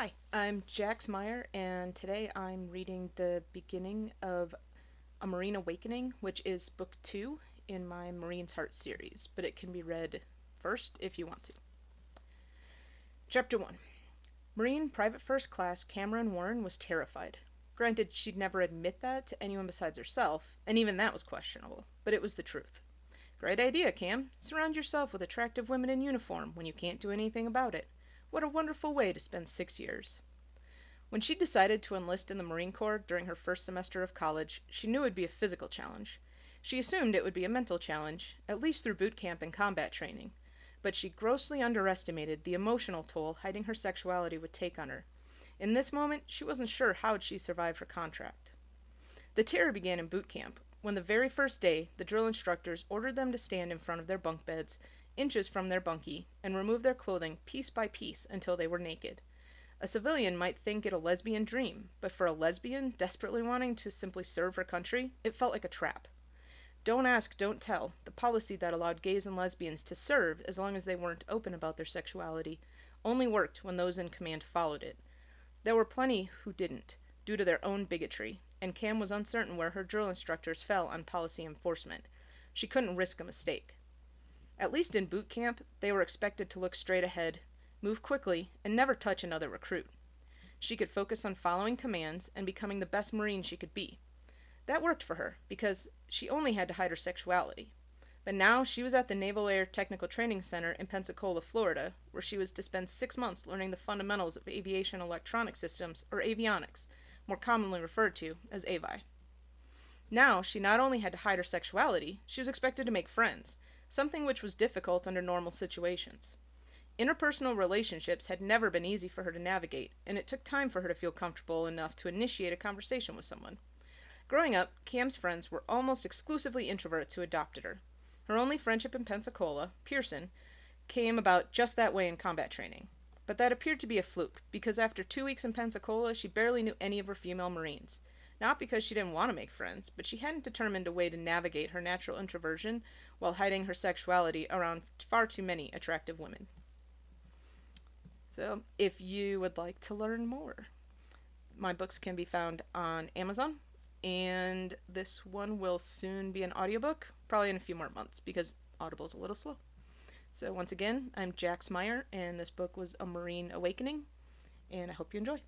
Hi, I'm Jax Meyer, and today I'm reading the beginning of A Marine Awakening, which is book 2 in my Marine's Heart series, but it can be read first if you want to. Chapter 1. Marine Private First Class Cameron Warren was terrified. Granted, she'd never admit that to anyone besides herself, and even that was questionable, but it was the truth. Great idea, Cam. Surround yourself with attractive women in uniform when you can't do anything about it. What a wonderful way to spend 6 years. When she decided to enlist in the Marine Corps during her first semester of college, she knew it would be a physical challenge. She assumed it would be a mental challenge, at least through boot camp and combat training. But she grossly underestimated the emotional toll hiding her sexuality would take on her. In this moment, she wasn't sure how she'd survive her contract. The terror began in boot camp, when the very first day, the drill instructors ordered them to stand in front of their bunk beds, inches from their bunkie, and remove their clothing piece by piece until they were naked. A civilian might think it a lesbian dream, but for a lesbian desperately wanting to simply serve her country, it felt like a trap. Don't ask, don't tell, the policy that allowed gays and lesbians to serve as long as they weren't open about their sexuality, only worked when those in command followed it. There were plenty who didn't, due to their own bigotry, and Cam was uncertain where her drill instructors fell on policy enforcement. She couldn't risk a mistake. At least in boot camp, they were expected to look straight ahead, move quickly, and never touch another recruit. She could focus on following commands and becoming the best Marine she could be. That worked for her, because she only had to hide her sexuality. But now she was at the Naval Air Technical Training Center in Pensacola, Florida, where she was to spend 6 months learning the fundamentals of aviation electronic systems, or avionics, more commonly referred to as AVI. Now, she not only had to hide her sexuality, she was expected to make friends, something which was difficult under normal situations. Interpersonal relationships had never been easy for her to navigate, and it took time for her to feel comfortable enough to initiate a conversation with someone. Growing up, Cam's friends were almost exclusively introverts who adopted her. Her only friendship in Pensacola, Pearson, came about just that way in combat training. But that appeared to be a fluke, because after 2 weeks in Pensacola, she barely knew any of her female Marines. Not because she didn't want to make friends, but she hadn't determined a way to navigate her natural introversion while hiding her sexuality around far too many attractive women. So, if you would like to learn more, my books can be found on Amazon, and this one will soon be an audiobook, probably in a few more months, because Audible's a little slow. So once again, I'm Jax Meyer, and this book was A Marine Awakening, and I hope you enjoy.